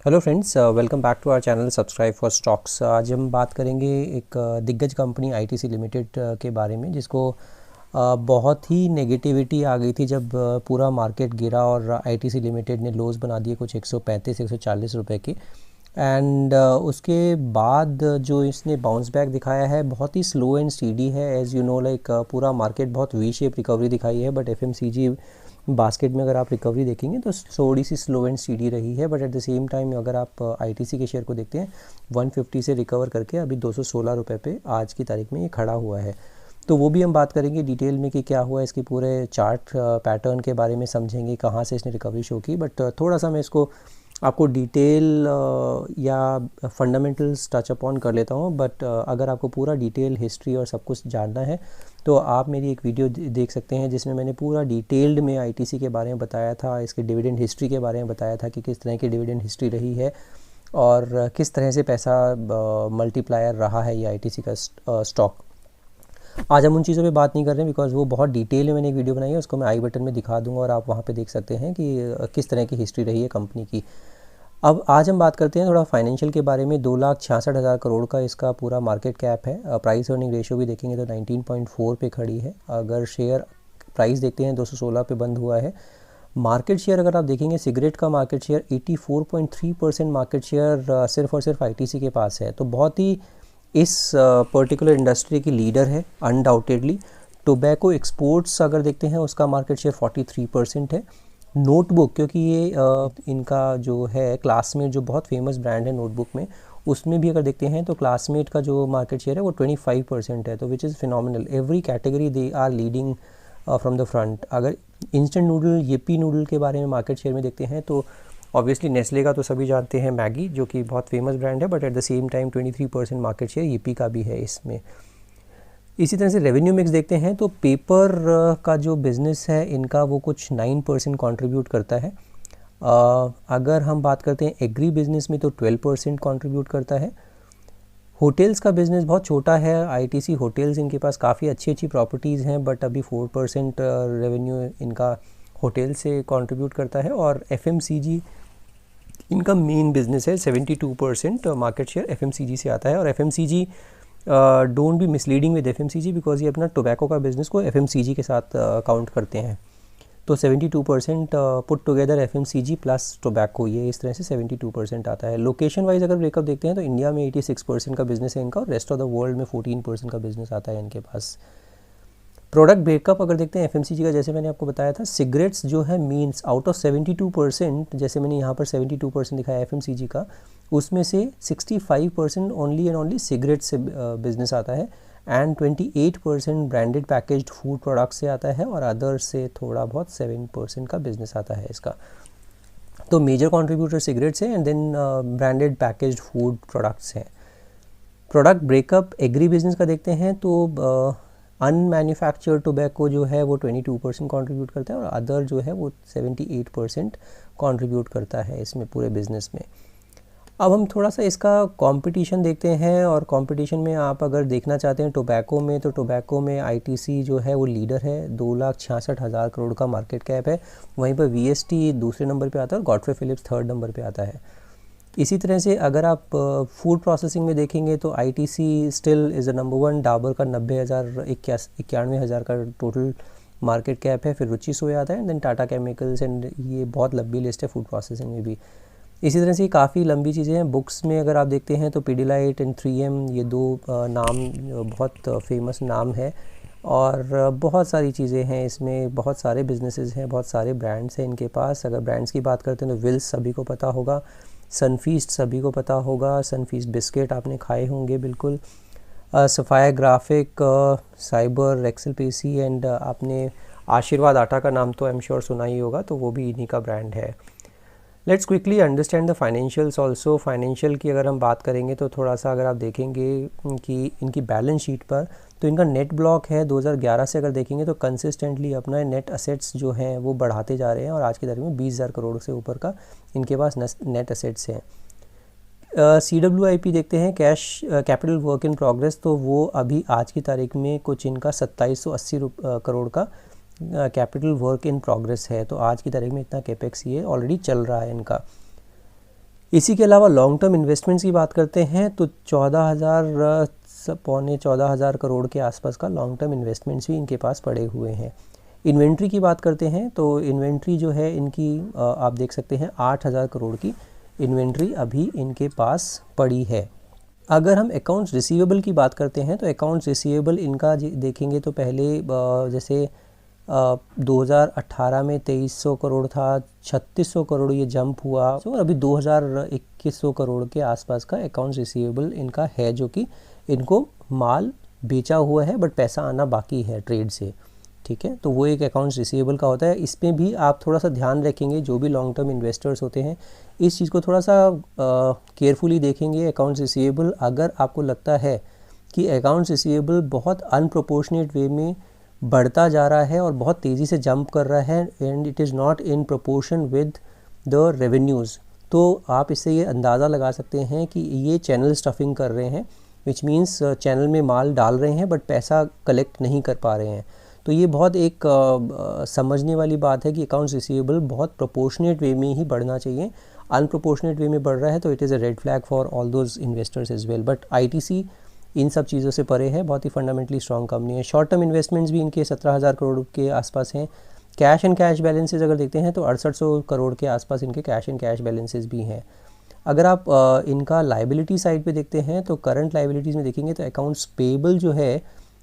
Hello friends, welcome back to our channel subscribe for stocks. आज हम बात करेंगे एक दिग्गज कंपनी आईटीसी लिमिटेड के बारे में, जिसको बहुत ही नेगेटिविटी आ गई थी जब पूरा मार्केट गिरा और आईटीसी लिमिटेड ने लोज बना दिए कुछ 135-140 रुपए की। एंड उसके बाद जो इसने बाउंस बैक दिखाया है बहुत ही स्लो एंड स्टीडी है। एज़ यू नो, लाइक पूरा मार्केट बहुत वी शेप रिकवरी दिखाई है, बट एफएमसीजी बास्केट में अगर आप रिकवरी देखेंगे तो थोड़ी सी स्लो एंड स्टीडी रही है। But at the same time अगर आप आईटीसी के शेयर को देखते हैं, 150 से रिकवर करके अभी 216 रुपये पे आज की तारीख में ये खड़ा हुआ है। तो वो भी हम बात करेंगे डिटेल में कि क्या हुआ, इसकी पूरे चार्ट पैटर्न के बारे में समझेंगे, कहाँ से इसने रिकवरी शो की। बट थोड़ा सा मैं इसको आपको डिटेल या फंडामेंटल्स टच अपॉन कर लेता हूँ। बट अगर आपको पूरा डिटेल हिस्ट्री और सब कुछ जानना है तो आप मेरी एक वीडियो देख सकते हैं, जिसमें मैंने पूरा डिटेल्ड में आईटीसी के बारे में बताया था, इसके डिविडेंड हिस्ट्री के बारे में बताया था कि किस तरह की डिविडेंड हिस्ट्री रही है और किस तरह से पैसा मल्टीप्लायर रहा है ये आईटीसी का स्टॉक। आज हम उन चीज़ों पे बात नहीं कर रहे हैं बिकॉज वो बहुत डिटेल में मैंने एक वीडियो बनाई है, उसको मैं आई बटन में दिखा दूंगा और आप वहाँ पे देख सकते हैं कि किस तरह की हिस्ट्री रही है कंपनी की। अब आज हम बात करते हैं थोड़ा फाइनेंशियल के बारे में। 2,66,000 करोड़ का इसका पूरा मार्केट कैप है। प्राइस अर्निंग रेशियो भी देखेंगे तो 19.4 पे खड़ी है। अगर शेयर प्राइस देखते हैं 216 पे बंद हुआ है। मार्केट शेयर अगर आप देखेंगे, सिगरेट का मार्केट शेयर 84.3% मार्केट शेयर सिर्फ और सिर्फ आईटीसी के पास है। तो बहुत ही इस पर्टिकुलर इंडस्ट्री की लीडर है अनडाउटेडली। टोबैको एक्सपोर्ट्स अगर देखते हैं उसका मार्केट शेयर 43% है। नोटबुक, क्योंकि ये इनका जो है क्लासमेट जो बहुत फेमस ब्रांड है नोटबुक में, उसमें भी अगर देखते हैं तो क्लासमेट का जो मार्केट शेयर है वो 25% है। तो which is phenomenal. Every category they are leading from the front. अगर इंस्टेंट नूडल, येपी नूडल के बारे में मार्केट शेयर में देखते हैं तो ऑब्वियसली नेस्ले का तो सभी जानते हैं, मैगी जो कि बहुत फेमस ब्रांड है, but at the same time 23% market share Yippee का भी है इसमें। इसी तरह से रेवेन्यू मिक्स देखते हैं तो पेपर का जो बिज़नेस है इनका वो कुछ 9% कंट्रीब्यूट करता है। अगर हम बात करते हैं एग्री बिजनेस में तो 12% कंट्रीब्यूट करता है। होटल्स का बिज़नेस बहुत छोटा है। आईटीसी होटल्स, इनके पास काफ़ी अच्छी अच्छी प्रॉपर्टीज़ हैं, बट अभी 4% रेवेन्यू इनका होटल से कंट्रीब्यूट करता है। और एफएमसीजी इनका मेन बिजनेस है। 72% मार्केट शेयर एफएमसीजी से आता है। और FMCG, don't be misleading with FMCG because ये अपना टोबैको का बिजनेस को एफएमसीजी के साथ काउंट करते हैं। तो 72% put together FMCG plus tobacco, ये इस तरह से 72% आता है। लोकेशन वाइज अगर ब्रेकअप देखते हैं तो इंडिया में 86% का बिजनेस है इनका, और रेस्ट ऑफ द वर्ल्ड में 14% का बिजनेस आता है इनके पास। प्रोडक्ट ब्रेकअप अगर देखते हैं एफएमसीजी का, जैसे मैंने आपको बताया था, सिगरेट्स जो है मीन्स आउट ऑफ 72%, जैसे मैंने यहाँ पर 72% दिखाया एफएमसीजी का, उसमें से 65% ओनली एंड ओनली सिगरेट से बिजनेस आता है, and 28% branded packaged food product से आता है, और अदर से थोड़ा बहुत 7% का बिजनेस आता है इसका। तो मेजर कॉन्ट्रीब्यूटर सिगरेट्स है and then branded packaged food products हैं। प्रोडक्ट ब्रेकअप एग्री बिजनेस का देखते हैं तो अनमैन्युफैक्चर्ड टोबैको जो है वो 22% कंट्रीब्यूट करता है, और अदर जो है वो 78% कंट्रीब्यूट करता है इसमें पूरे बिज़नेस में। अब हम थोड़ा सा इसका कंपटीशन देखते हैं, और कंपटीशन में आप अगर देखना चाहते हैं टोबैको में, तो टोबैको में आईटीसी जो है वो लीडर है। 2,66,000 करोड़ का मार्केट कैप है। वहीं पर वीएसटी दूसरे नंबर पे आता है और गॉडफ्रे फिलिप्स थर्ड नंबर पे आता है। इसी तरह से अगर आप फूड प्रोसेसिंग में देखेंगे तो ITC still is the number 1। Dabur का 90,000 91,000 का टोटल मार्केट कैप है। फिर रुचि सोया आता है, एंड देन टाटा केमिकल्स, एंड ये बहुत लंबी लिस्ट है फूड प्रोसेसिंग में भी। इसी तरह से काफ़ी लंबी चीज़ें हैं। बुक्स में अगर आप देखते हैं तो पीडीलाइट एंड 3M, ये दो नाम बहुत फेमस नाम है, और बहुत सारी चीज़ें हैं इसमें, बहुत सारे बिजनेसेस हैं, बहुत सारे ब्रांड्स हैं इनके पास। अगर ब्रांड्स की बात करते हैं तो विल्स सभी को पता होगा, सनफीस्ट सभी को पता होगा, सनफीस्ट बिस्किट आपने खाए होंगे बिल्कुल, सफ़ाया graphic, cyber, Excel PC, and आपने आशीर्वाद आटा का नाम तो आई एम श्योर सुना ही होगा, तो वो भी इन्हीं का ब्रांड है। Let's quickly understand the financials also. Financial की अगर हम बात करेंगे तो थोड़ा सा अगर आप देखेंगे कि इनकी बैलेंस शीट पर, तो इनका नेट ब्लॉक है 2011 से अगर देखेंगे तो कंसिस्टेंटली अपना नेट असेट्स जो हैं वो बढ़ाते जा रहे हैं, और आज की तारीख में 20,000 करोड़ से ऊपर का इनके पास नेट असेट्स हैं। CWIP देखते हैं, cash capital work in progress, तो वो अभी आज की तारीख में कुछ इनका 2780 करोड़ का कैपिटल वर्क इन प्रोग्रेस है। तो आज की तारीख में इतना कैपेक्स ये ऑलरेडी चल रहा है इनका। इसी के अलावा लॉन्ग टर्म इन्वेस्टमेंट्स की बात करते हैं तो 14,000 करोड़ के आसपास का लॉन्ग टर्म इन्वेस्टमेंट्स भी इनके पास पड़े हुए हैं। इन्वेंट्री की बात करते हैं तो इन्वेंट्री जो है इनकी आप देख सकते हैं 8,000 करोड़ की इन्वेंट्री अभी इनके पास पड़ी है। अगर हम अकाउंट्स रिसीवेबल की बात करते हैं तो अकाउंट्स रिसीवेबल इनका देखेंगे तो पहले जैसे 2018 में 2300 करोड़ था, 3600 करोड़ ये जंप हुआ और अभी 2100 करोड़ के आसपास का अकाउंट्स रिसीवेबल इनका है, जो कि इनको माल बेचा हुआ है बट पैसा आना बाकी है ट्रेड से, ठीक है। तो वो एक अकाउंट्स रिसीवेबल का होता है। इसमें भी आप थोड़ा सा ध्यान रखेंगे, जो भी लॉन्ग टर्म इन्वेस्टर्स होते हैं इस चीज़ को थोड़ा सा केयरफुली देखेंगे। अकाउंट्स रिसीवेबल अगर आपको लगता है कि अकाउंट्स रिसीवेबल बहुत अनप्रोपोर्शनेट वे में बढ़ता जा रहा है और बहुत तेज़ी से जंप कर रहा है and it is not in proportion with the revenues, तो आप इससे ये अंदाज़ा लगा सकते हैं कि ये चैनल स्टफिंग कर रहे हैं, विच मीन्स चैनल में माल डाल रहे हैं बट पैसा कलेक्ट नहीं कर पा रहे हैं। तो ये बहुत एक समझने वाली बात है कि अकाउंट्स रिसीवेबल बहुत प्रोपोर्शनेट वे में ही बढ़ना चाहिए। अनप्रोपोर्शनेट वे में बढ़ रहा है तो it is a red flag for all those investors as well. But ITC इन सब चीज़ों से परे है, बहुत ही फंडामेंटली स्ट्रॉन्ग कंपनी है। शॉर्ट टर्म इन्वेस्टमेंट्स भी इनके 17,000 करोड़ के आसपास हैं। कैश एंड कैश बैलेंसेज अगर देखते हैं तो 6800 करोड़ के आसपास इनके कैश एंड कैश बैलेंसेज भी हैं। अगर आप इनका लाइबिलिटी साइड पे देखते हैं तो करंट लाइबिलिटीज़ में देखेंगे तो अकाउंट्स पेबल जो है,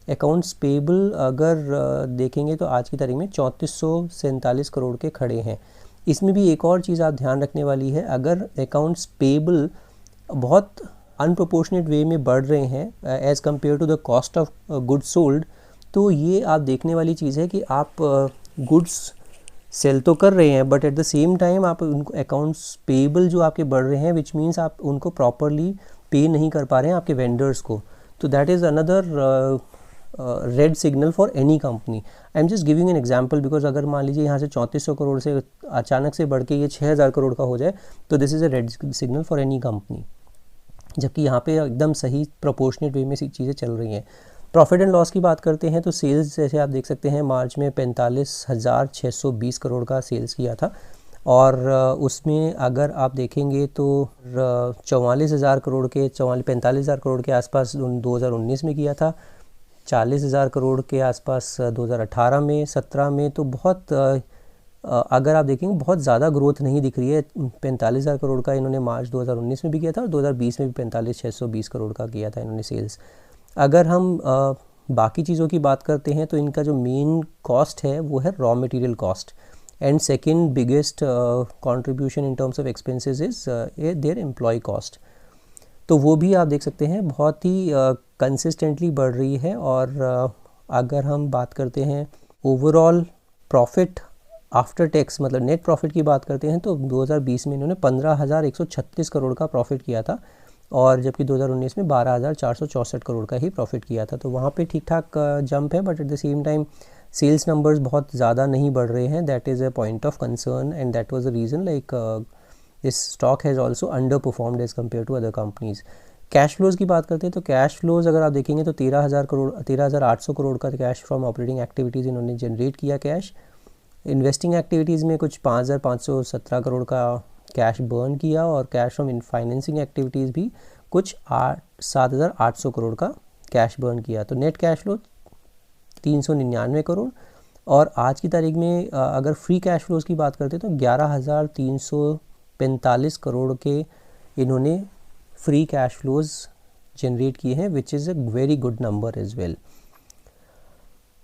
अकाउंट्स पेबल अगर देखेंगे तो आज की तारीख में 3447 करोड़ के खड़े हैं। इसमें भी एक और चीज़ आप ध्यान रखने वाली है, अगर अकाउंट्स पेबल बहुत अनप्रोपोर्शनेट वे में बढ़ रहे हैं as compared to the cost of goods sold, तो ये आप देखने वाली चीज़ है कि आप गुड्स सेल तो कर रहे हैं but at the same time आप उनको अकाउंट्स पेबल जो आपके बढ़ रहे हैं, विच मीन्स आप उनको प्रॉपरली पे नहीं कर पा रहे हैं आपके वेंडर्स को। तो that is another red signal for any company. I am just giving an example because अगर मान लीजिए यहाँ से 3400 करोड़ से अचानक से बढ़ के ये 6000 करोड़ का हो जाए तो this is a red signal for any company, जबकि यहाँ पे एकदम सही प्रोपोर्शनेट वे में चीज़ें चल रही हैं। प्रॉफिट एंड लॉस की बात करते हैं तो सेल्स जैसे आप देख सकते हैं मार्च में 45,620 करोड़ का सेल्स किया था और उसमें अगर आप देखेंगे तो 44,000 करोड़ के 45,000 करोड़ के आसपास 2019 में किया था, 40,000 करोड़ के आसपास 2018 में, 17 में। तो बहुत अगर आप देखेंगे बहुत ज़्यादा ग्रोथ नहीं दिख रही है। 45,000 करोड़ का इन्होंने मार्च 2019 में भी किया था और 2020 में भी 45,620 करोड़ का किया था इन्होंने सेल्स। अगर हम बाकी चीज़ों की बात करते हैं तो इनका जो मेन कॉस्ट है वो है raw material cost and second biggest contribution in terms of expenses is their employee cost. तो वो भी आप देख सकते हैं बहुत ही कंसिस्टेंटली बढ़ रही है। और अगर हम बात करते हैं ओवरऑल प्रॉफिट आफ्टर टैक्स मतलब नेट प्रॉफिट की बात करते हैं तो 2020 में इन्होंने 15,136 करोड़ का प्रॉफिट किया था और जबकि 2019 में 12,464 करोड़ का ही प्रॉफिट किया था। तो वहाँ पे ठीक ठाक जंप है but at the same time sales numbers बहुत ज़्यादा नहीं बढ़ रहे हैं। That is a point of concern and that was the reason like this stock has also underperformed as compared to other companies. Cash flows की बात करते हैं तो कैश फ्लोज़ अगर आप देखेंगे तो 13,800 करोड़ का कैश फ्रॉम ऑपरेटिंग एक्टिविटीज़ इन्होंने जनरेट किया कैश। इन्वेस्टिंग एक्टिविटीज़ में कुछ 5,517 करोड़ का कैश बर्न किया और कैश फ्रॉम फाइनेंसिंग एक्टिविटीज़ भी कुछ 7,800 करोड़ का कैश बर्न किया। तो नेट कैश फ्लो 399 करोड़ और आज की तारीख में अगर फ्री कैश फ्लोज़ की बात करते हैं तो 11,345 करोड़ के इन्होंने फ्री कैश फ्लोज़ जनरेट किए हैं which is a very good number as well.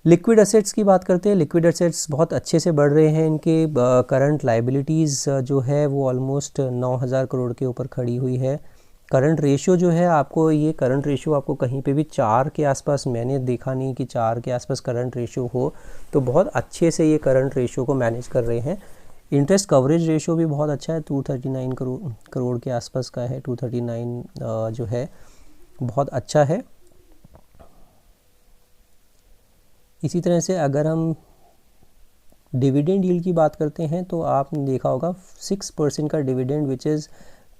Liquid assets की बात करते हैं। लिक्विड एसेट्स बहुत अच्छे से बढ़ रहे हैं। इनके करंट लाइबिलिटीज़ जो है वो ऑलमोस्ट 9,000 करोड़ के ऊपर खड़ी हुई है। करंट रेशियो जो है आपको ये करंट रेशियो आपको कहीं पे भी 4 के आसपास मैंने देखा नहीं कि 4 के आसपास करंट रेशियो हो, तो बहुत अच्छे से ये करंट रेशियो को मैनेज कर रहे हैं। इंटरेस्ट कवरेज रेशियो भी बहुत अच्छा है, 239 करोड़ के आसपास का है। 239 जो है बहुत अच्छा है। इसी तरह से अगर हम डिविडेंड यील्ड की बात करते हैं तो आपने देखा होगा 6% का डिविडेंड विच इज़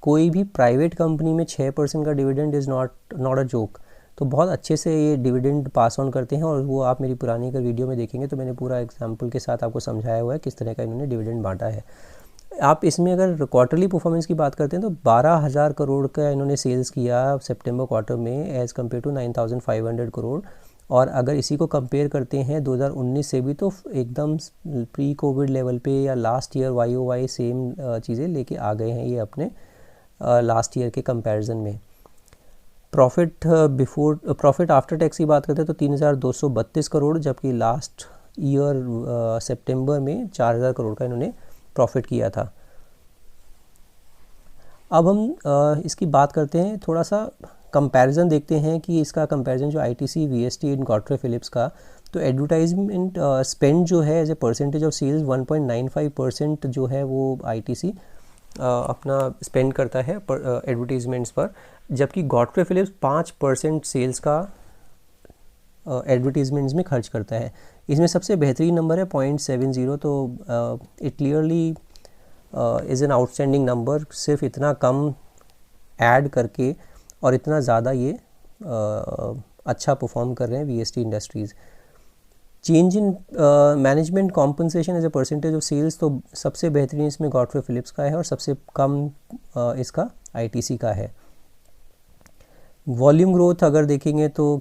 कोई भी प्राइवेट कंपनी में 6% का dividend is not a joke. तो बहुत अच्छे से ये डिविडेंड पास ऑन करते हैं और वो आप मेरी पुरानी अगर वीडियो में देखेंगे तो मैंने पूरा एग्जांपल के साथ आपको समझाया हुआ है किस तरह का इन्होंने डिविडेंड बांटा है। आप इसमें अगर क्वार्टरली परफॉर्मेंस की बात करते हैं तो 12,000 करोड़ का इन्होंने सेल्स किया सितंबर क्वार्टर में एज़ कम्पेयर टू 9,500 करोड़। और अगर इसी को कंपेयर करते हैं 2019 से भी तो एकदम प्री कोविड लेवल पे या लास्ट ईयर YOY सेम चीज़ें लेके आ गए हैं ये अपने लास्ट ईयर के कंपैरिजन में। प्रॉफिट आफ्टर टैक्स की बात करते हैं तो 3,232 करोड़, जबकि लास्ट ईयर सितंबर में 4,000 करोड़ का इन्होंने प्रॉफिट किया था। अब हम इसकी बात करते हैं, थोड़ा सा कंपैरिजन देखते हैं कि इसका कंपैरिजन जो ITC, VST and Godfrey Phillips का, तो एडवर्टाइजमेंट स्पेंड जो है as a percentage of sales 1.95% जो है वो ITC अपना स्पेंड करता है एडवर्टीजमेंट्स पर, जबकि गॉडफ्रे फिलिप्स 5% सेल्स का एडवर्टीजमेंट्स में खर्च करता है। इसमें सबसे बेहतरीन नंबर है 0.70, तो it clearly is an outstanding number. सिर्फ इतना कम ऐड करके और इतना ज़्यादा ये अच्छा परफॉर्म कर रहे हैं VST industries. Change in management compensation as a percentage of sales, तो सबसे बेहतरीन इसमें गॉडफ्रे फिलिप्स का है और सबसे कम इसका ITC का है। वॉल्यूम ग्रोथ अगर देखेंगे तो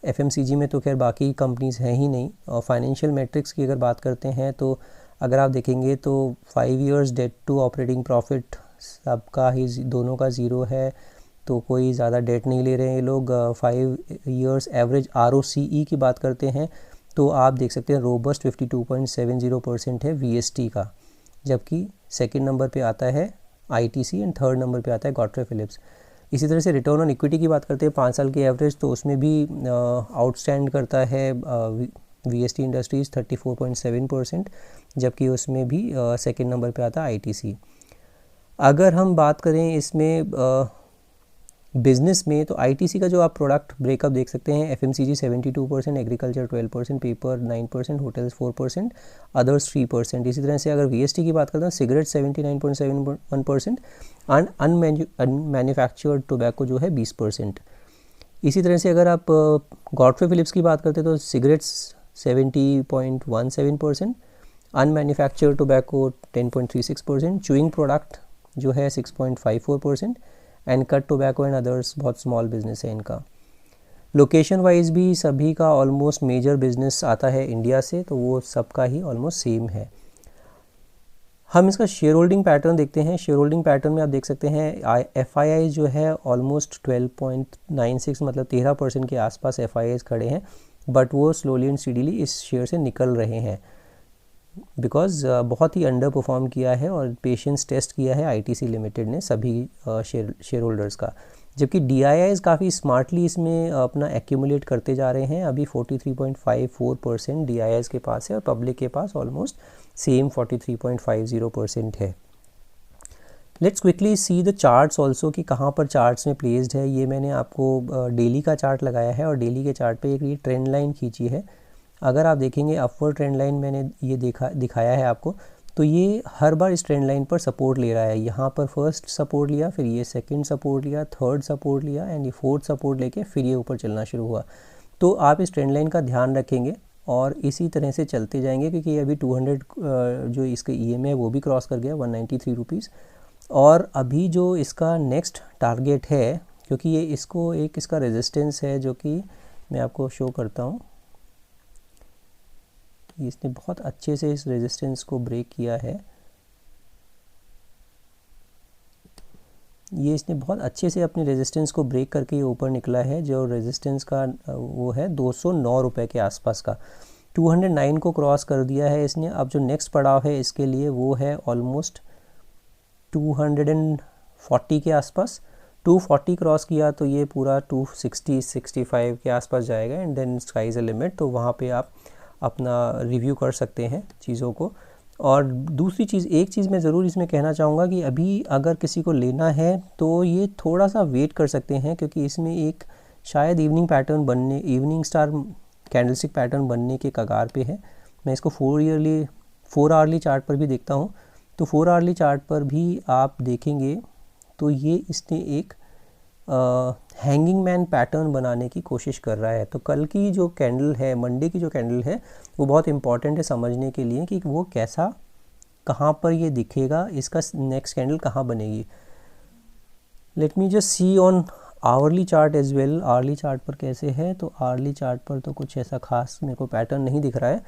FMCG में तो खैर बाकी कंपनीज़ हैं ही नहीं। और फाइनेंशियल मैट्रिक्स की अगर बात करते हैं तो अगर आप देखेंगे तो 5 years debt to operating profit सबका ही दोनों का ज़ीरो है, तो कोई ज़्यादा डेट नहीं ले रहे हैं ये लोग। 5 इयर्स एवरेज ROCE की बात करते हैं तो आप देख सकते हैं रोबस्ट 52.70% है VST का, जबकि सेकंड नंबर पे आता है ITC एंड थर्ड नंबर पे आता है गॉडफ्रे फिलिप्स। इसी तरह से रिटर्न ऑन इक्विटी की बात करते हैं 5 साल की एवरेज, तो उसमें भी आउटस्टैंड करता है VST इंडस्ट्रीज़ 34.7%, जबकि उसमें भी सेकंड नंबर पे आता है ITC। अगर हम बात करें इसमें बिज़नेस में तो ITC का जो आप प्रोडक्ट ब्रेकअप देख सकते हैं, FMCG 72%, agriculture 12%, paper 9%, hotels 4%, others 3%। इसी तरह से अगर VST की बात करते हैं सिगरेट 79.71% एंड अनमैन्युफैक्चर्ड टोबैको जो है 20%। इसी तरह से अगर आप गॉडफ्रे फिलिप्स की बात करते हैं तो सिगरेट्स 70.17%, अनमैन्युफैक्चर्ड टोबैको 10.36%, च्यूइंग प्रोडक्ट जो है 6.54% and cut tobacco and others बहुत स्मॉल बिजनेस है इनका। लोकेशन वाइज भी सभी का ऑलमोस्ट मेजर बिजनेस आता है इंडिया से, तो वो सबका ही ऑलमोस्ट सेम है। हम इसका शेयर होल्डिंग पैटर्न देखते हैं। शेयर होल्डिंग पैटर्न में आप देख सकते हैं FII जो है ऑलमोस्ट 12.96 मतलब 13% के आसपास FIIs खड़े हैं, बट वो स्लोली एंड स्टीडीली इस शेयर से निकल रहे हैं बिकॉज बहुत ही अंडर परफॉर्म किया है और पेशेंस टेस्ट किया है ITC लिमिटेड ने सभी शेयर होल्डर्स का। जबकि DIIs काफ़ी स्मार्टली इसमें अपना एक्यूमुलेट करते जा रहे हैं। अभी 43.54% DIIs के पास है और पब्लिक के पास ऑलमोस्ट सेम 43.50% है। Let's quickly see the charts also कि कहाँ पर चार्ट्स में प्लेस्ड है। ये मैंने आपको डेली का चार्ट लगाया है और डेली के चार्ट पे एक ये ट्रेंड लाइन खींची है। अगर आप देखेंगे अपवर्ड ट्रेंड लाइन मैंने ये दिखाया है आपको, तो ये हर बार इस ट्रेंड लाइन पर सपोर्ट ले रहा है। यहाँ पर फर्स्ट सपोर्ट लिया, फिर ये सेकंड सपोर्ट लिया, थर्ड सपोर्ट लिया एंड ये फोर्थ सपोर्ट लेके फिर ये ऊपर चलना शुरू हुआ। तो आप इस ट्रेंड लाइन का ध्यान रखेंगे और इसी तरह से चलते जाएंगे, क्योंकि ये अभी 200 जो इसका EMA है वो भी क्रॉस कर गया 193 रुपीज़। और अभी जो इसका नेक्स्ट टारगेट है, क्योंकि ये इसको एक इसका रेजिस्टेंस है जो कि मैं आपको शो करता हूँ, इसने बहुत अच्छे से इस रेजिस्टेंस को ब्रेक किया है। ये इसने बहुत अच्छे से अपने रेजिस्टेंस को ब्रेक करके ये ऊपर निकला है। जो रेजिस्टेंस का वो है 209 रुपये के आसपास का। 209 को क्रॉस कर दिया है इसने। अब जो नेक्स्ट पड़ाव है इसके लिए वो है ऑलमोस्ट 240 के आसपास। 240 क्रॉस किया तो ये पूरा 260-65 के आसपास जाएगा and then sky is a limit. तो वहाँ पे आप अपना रिव्यू कर सकते हैं चीज़ों को। और दूसरी चीज़, एक चीज़ मैं ज़रूर इसमें कहना चाहूँगा कि अभी अगर किसी को लेना है तो ये थोड़ा सा वेट कर सकते हैं, क्योंकि इसमें एक शायद इवनिंग स्टार कैंडलस्टिक पैटर्न बनने के कगार पे है। मैं इसको 4 आवरली चार्ट पर भी देखता हूँ, तो 4 आवरली चार्ट पर भी आप देखेंगे तो ये इसने एक हैंगिंग मैन पैटर्न बनाने की कोशिश कर रहा है। तो कल की जो कैंडल है, मंडे की जो कैंडल है, वो बहुत इंपॉर्टेंट है समझने के लिए कि वो कैसा कहाँ पर ये दिखेगा, इसका नेक्स्ट कैंडल कहाँ बनेगी। Let me just see on hourly chart as well. Hourly chart पर कैसे है, तो आवरली चार्ट पर तो कुछ ऐसा खास मेरे को पैटर्न नहीं दिख रहा है।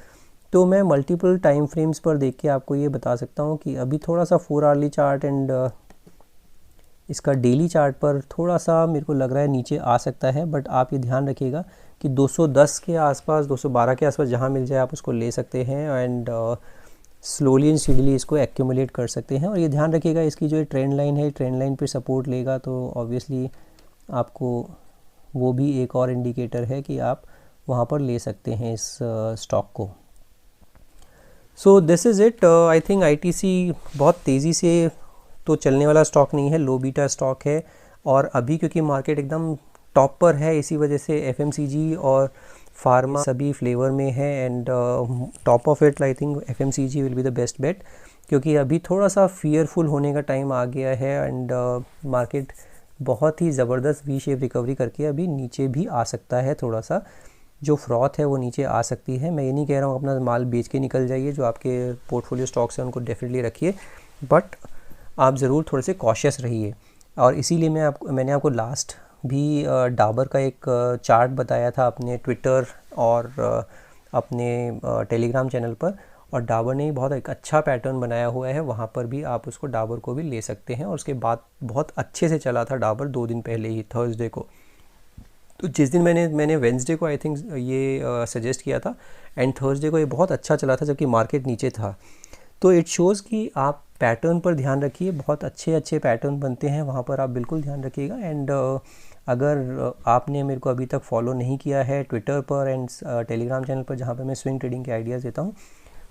तो मैं मल्टीपल टाइम फ्रेम्स पर देख के आपको ये बता सकता हूँ कि अभी थोड़ा सा 4 आवरली चार्ट एंड इसका डेली चार्ट पर थोड़ा सा मेरे को लग रहा है नीचे आ सकता है। बट आप ये ध्यान रखिएगा कि 210 के आसपास, 212 के आसपास जहाँ मिल जाए आप उसको ले सकते हैं एंड स्लोली एंड स्पीडली इसको एक्यूमुलेट कर सकते हैं। और ये ध्यान रखिएगा इसकी जो ट्रेंड लाइन है, ट्रेंड लाइन पे सपोर्ट लेगा तो ऑब्वियसली आपको वो भी एक और इंडिकेटर है कि आप वहाँ पर ले सकते हैं इस स्टॉक को। So this is it. I think ITC बहुत तेज़ी से तो चलने वाला स्टॉक नहीं है, लो बीटा स्टॉक है। और अभी क्योंकि मार्केट एकदम टॉप पर है, इसी वजह से एफएमसीजी और फार्मा सभी फ्लेवर में है and top of it I think FMCG will be the best bet, क्योंकि अभी थोड़ा सा फियरफुल होने का टाइम आ गया है एंड मार्केट बहुत ही ज़बरदस्त वी शेप रिकवरी करके अभी नीचे भी आ सकता है। थोड़ा सा जो फ्रॉथ है वो नीचे आ सकती है। मैं ये नहीं कह रहा हूँ अपना माल बेच के निकल जाइए, जो आपके पोर्टफोलियो स्टॉक्स हैं उनको डेफिनेटली रखिए, बट आप ज़रूर थोड़े से कॉशियस रहिए। और इसीलिए मैंने आपको लास्ट भी डाबर का एक चार्ट बताया था अपने ट्विटर और अपने टेलीग्राम चैनल पर, और डाबर ने बहुत एक अच्छा पैटर्न बनाया हुआ है, वहाँ पर भी आप उसको डाबर को भी ले सकते हैं। और उसके बाद बहुत अच्छे से चला था डाबर 2 दिन पहले ही, थर्सडे को। तो जिस दिन मैंने वेंसडे को आई थिंक ये सजेस्ट किया था एंड थर्सडे को ये बहुत अच्छा चला था जबकि मार्केट नीचे था। तो इट शोज़ कि आप पैटर्न पर ध्यान रखिए, बहुत अच्छे पैटर्न बनते हैं वहाँ पर, आप बिल्कुल ध्यान रखिएगा। एंड अगर आपने मेरे को अभी तक फॉलो नहीं किया है ट्विटर पर एंड टेलीग्राम चैनल पर जहाँ पर मैं स्विंग ट्रेडिंग के आइडियाज़ देता हूँ,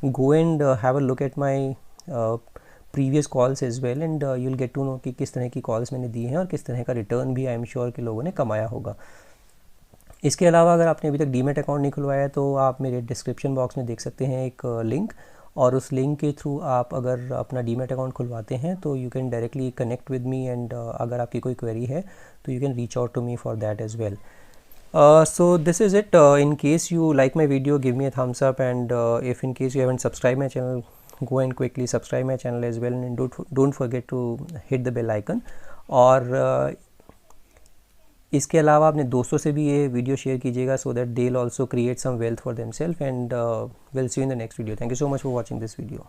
go and have a look at my previous calls as well and you will get to know कि किस तरह की कॉल्स मैंने दी हैं और किस तरह का रिटर्न भी आई एम श्योर कि लोगों ने कमाया होगा। इसके अलावा अगर आपने अभी तक डीमैट अकाउंट नहीं खुलवाया तो आप मेरे डिस्क्रिप्शन बॉक्स में देख सकते हैं एक लिंक, और उस लिंक के थ्रू आप अगर अपना डीमैट अकाउंट खुलवाते हैं तो you can directly connect with me and अगर आपकी कोई क्वेरी है तो you can reach out to me for that as well. So this is it. In case you like my video, give me a thumbs up, and if in case you haven't subscribed my channel, go and quickly subscribe my channel as well, and don't forget to hit the bell icon. और इसके अलावा अपने दोस्तों से भी ये video share कीजिएगा so that they'll also create some wealth for themselves, and we'll see you in the next video. Thank you so much for watching this video.